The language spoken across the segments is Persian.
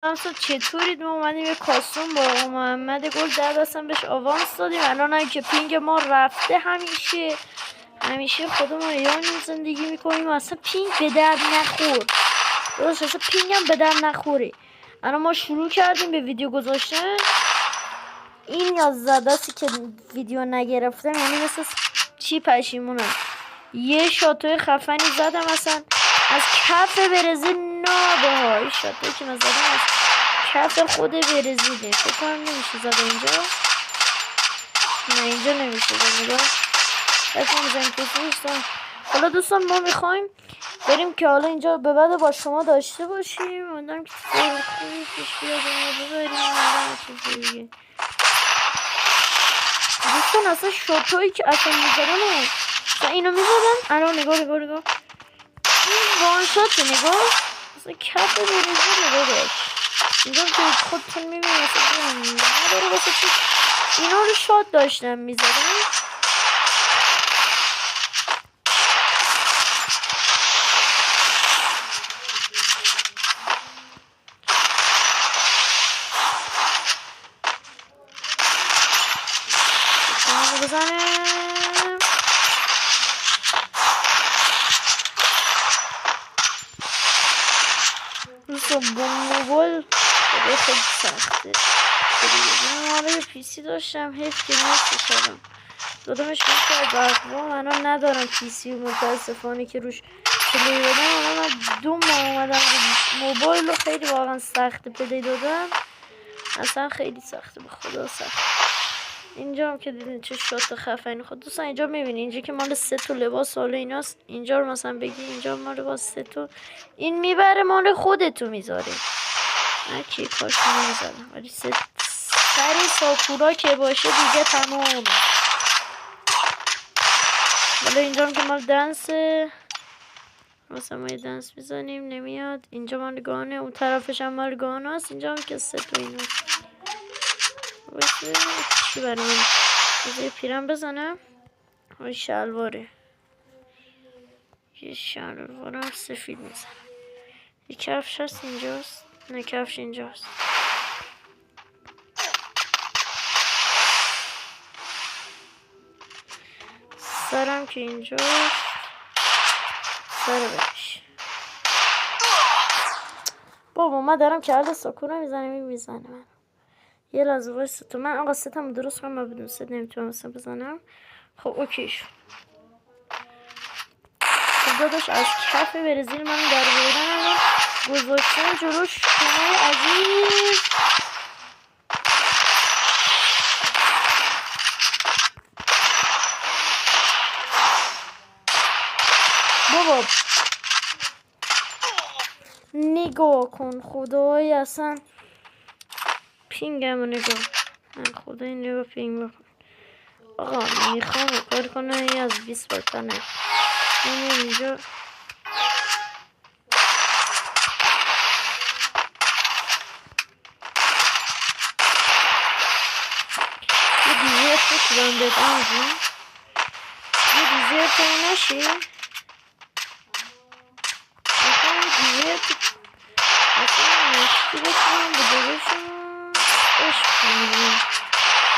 اصلا چطورید؟ ما اومدیم یه کاستوم با آقا محمد گل اصلا بهش آوانس دادیم. الان هم که پینگ ما رفته، همیشه خودمون ایران زندگی میکنیم و اصلا پینگ به درد نخور. درست اصلا پینگ هم به درد نخوره. الان ما شروع کردیم به ویدیو گذاشتن. این 11 که ویدیو نگرفتم یعنی مثل چی پشیمونم. یه شاتوی خفنی زدم اصلا از کف برزیل. نابه این شاتوی که من زدم از کف خود برزیله. فکر کنم نمیشه زده اینجا. نه اینجا نمیشه زده. حالا دوستان ما میخوایم بریم که حالا اینجا به بعد با شما داشته باشیم. مادام که خوبی پیش بیاد ببریم. دوستان اصلا شاتویی که اصلا میزدن اصلا اینو میزدن. الان نگاه این وان شات نگاه اصلا کف بریزی نگاه داشت. اینجا که خودتون میبینید اصلا نداره واسه چی اینا رو شات داشتن میزدن. بزنم دوستان با موبایل خیلی سخته. من آره پیسی داشتم حیف که نمی‌شدم دادمش میشه برقوا. من ندارم پیسی متاسفانه که روش پلی بدم. الان من 2 ماه اومدم موبایل رو خیلی واقعا سخته پلی دادم. اصلا خیلی سخته به خدا سخته. اینجا هم که دیدین چه شات خفنی. خود دوستان اینجا میبینین اینجا که مال 3 تا لباس حالا ایناست. اینجا رو مثلا بگی اینجا مال لباس 3 تا این میبره مال خودتو میذاره. نه کی کاش نمیذارم ولی سر ساکورا که باشه دیگه تمام. حالا اینجا هم که مال دنسه مثلا ما یه دنس میزنیم نمیاد. اینجا مال گانه اون طرفش هم مال گانه است. اینجا هم که 3 تا اینو چی برای من یه پیرم بزنم. های شلواره یه شلوارم سفید میزنم. یه کفش هست اینجاست. نه کفش اینجاست. سرم که اینجاست. سر بهش بابا ما دارم کرده ساکورا میزنم این میزنه من. یه لحظه وایسا تو من آقا ستم درست کنم. من بدون ست نمیتونم مثلا بزنم. خب اوکی شد. خب داداش از کف برزیل من در بودن گذاشتن جلوش شمای عزیز. بابا نگاه کن خدای اصلا پینگم رو نگاه. خدای نگاه پینگ بکن. آقا میخوام کار کنم یه از 20 بار کنه اینجا. یه دیزیر بکنم بدم یه دیزیر کنم نشی. دیزیر اصلا نشتی بکنم بدارشم عشق کنم.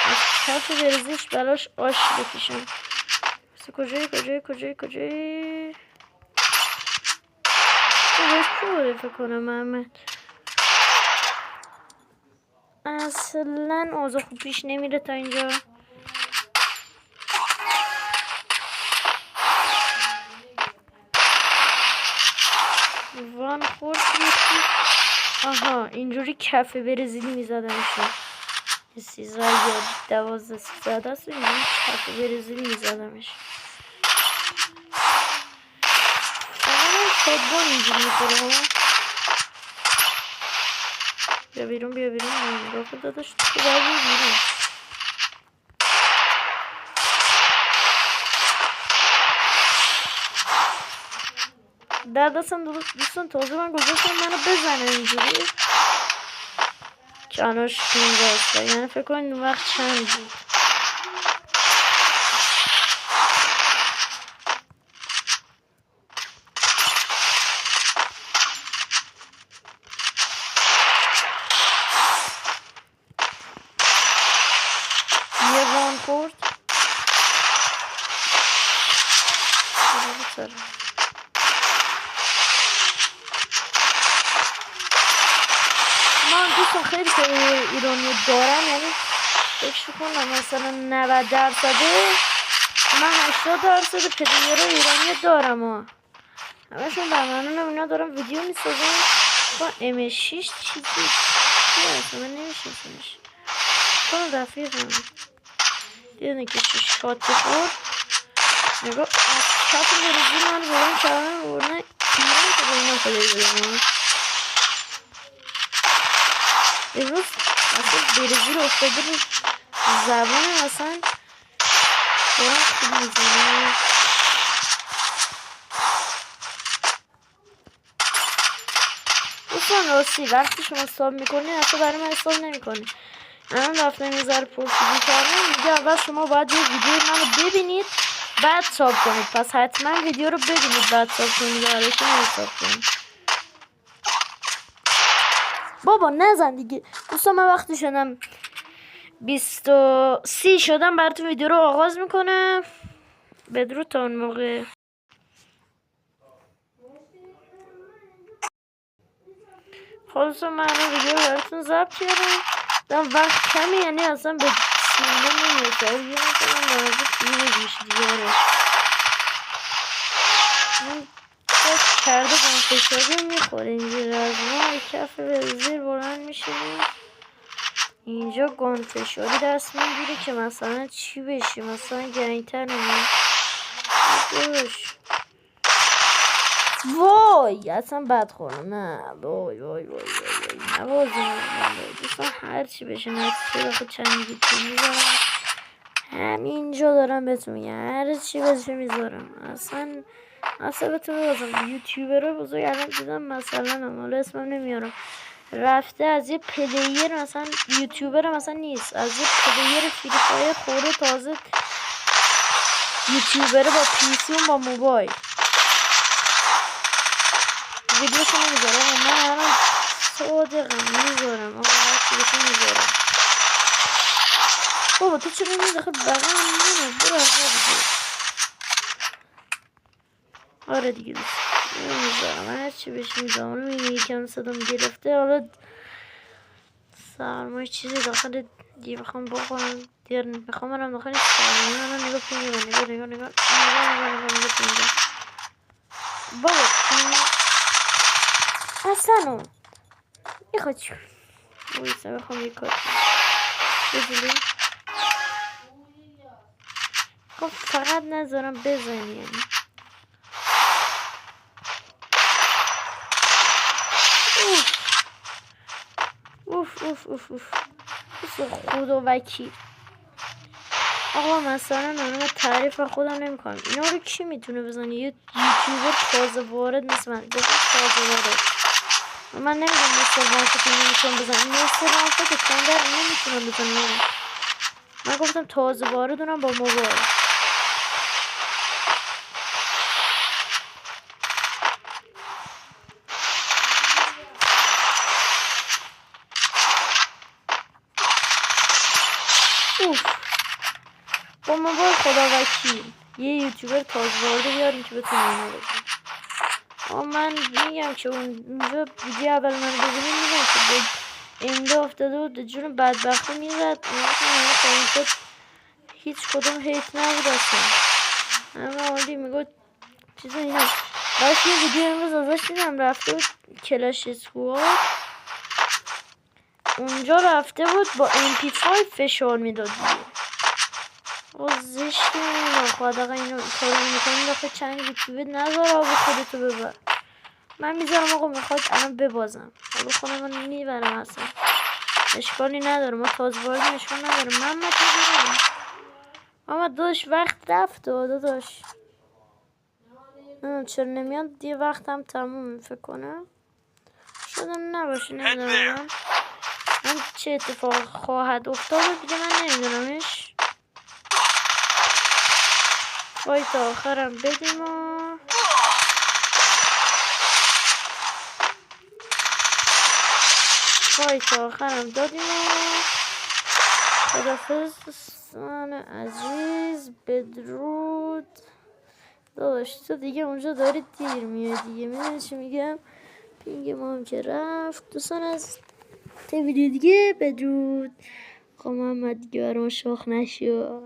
از کف برزیش براش آش بکشم. کجایی خوبه فکر کنم محمد. اصلا اوضاع خوب پیش نمیره تا اینجا. وان خورد. آها اینجوری کف برزیلی میزدمشون. 13 یا 12 13 است. اینجوری کف برزیلی میزدمش. فوتبال اینجوری میخوره. بیا بیرون نگاه کن داداش تو باید بیرون. دستم دوستان تازه من گذاشتم منو بزنه اینجوری که الانش اینجاست. یعنی فکر کنید اون وقت چند بود. خورد. من دوستان خیلی که ایرانی دارم، یعنی فکر کنم مثلا 90%، من 80% پلیر ایرانی دارم و همشون برمانون اینا دارم ویدیو میسازم با M6 چیزی چی هست من نمیشنسمش کنم رفیقم دیدنه که شاتی خورد نگاه از کف برزیل من بودن کردن بودن ایران که بودن پلی بودن امروز اصلا برزیل افتاده بود زبان اصلا دارم خوب میزنه. دوستان راستی وقتی شما حساب میکنید اصلا برای من حساب نمیکنید. الان رفتم یه ذره پرسیدی کردم میگه اول شما باید یه ویدیو منو ببینید بعد حساب کنید، پس حتما ویدیو رو ببینید بعد حساب کنید برای که حساب کنید. بابا نزن دیگه دوستان. من وقتی شدم 23 شدم براتون ویدیو رو آغاز میکنم. بدرود تا اون موقع. خلاصه من ویدیو رو براتون ضبط کردم دارم وقت کمی، یعنی اصلا به سینده نمیرسه. یه مثلا لازم دیگه میشه دیگه من باز کرده با فشاری میخوره اینجا از ما کف زیر بلند میشینیم اینجا گان فشاری دست میگیری که مثلا چی بشی، مثلا گرینتر نمید دوش. وای اصلا بد خورم. نه وای وای وای وای نوازم دوستان هر چی بشه نتیجه داخل چند گیتی میذارم همینجا دارم بهتون میگم هر چی بشه میذارم. اصلا بهتون بازم یوتیوبر رو بزرگ الان دیدم مثلا حالا اسمم نمیارم رفته از یه پلیر مثلا یوتیوبر مثلا نیست از یه پلیر فری فایر خورده تازه یوتیوبر با پیسی و با موبایل ویدیوشو نمیذارم و من الان صادقم میذارم آقا هرچی بشه میذارم. بابا تو چرا میداخل بقیه میدونم برو از دیگه. آره دیگه دوست میذارم هرچی بشه میذارم. اونو میگه یکم صدام گرفته حالا سرمای چیزی داخل دیگه بخوام بخورم دیگر میخوام برم داخل سرمای الان نگاه کنیم نگاه بابا اصلا میخواد چون بایسته بخوام یک کار بزنیم خب فقط نذارم بزنی یعنی اوف خدا وکیل. آقا مثلا من تعریف خودم نمیکنم اینا رو کی میتونه بزنه؟ یه یوتیوبر تازه وارد مثل من گفتم تازه وارد من نمیدونم مثل وانفت نمیتونم بزنم مثل وانفت کندر نمیتونم بزنم من گفتم تازه واردونم با موبایل. با موبایل خدا وکیل یه یوتیوبر تازه وارده بیاریم که بتونه اینو بزنیم. اما من میگم که اونجا ویدیو اول من ببینیم میگم که به امده افتاده بود جون بدبختی میزد هیچ کدوم هیت نبود اصلا اما حالی میگو چیزا اینا باید یه ویدیو امروز ازش دیدم رفته بود کلاش اسکواد اونجا رفته بود با MP5 فشار میداد و زشتی میمون خواهد آقا اینو کارو میکنی داخل چند یوتیوبت نذار آقا خودتو ببر. من میذارم آقا میخواد الان ببازم آقا خونه من میبرم اصلا اشکالی نداره ما تازه باید اشکال نداره محمد داداش وقت رفت داداش چرا نمیاد دیگه وقتم تموم فکر کنم شدم نباشه نمیدونم من چه اتفاق خواهد افتاد دیگه من نمیدونمش. فایت آخرم بدیم و فایت آخرم دادیم و خدافظ. دوستان عزیز بدرود. داداش تو دیگه اونجا داری دیر میای دیگه، میدونی چی میگم؟ پینگ ما هم که رفت. دوستان از ویدیو دیگه بدرود. خب محمد دیگه برام شاخ نشو.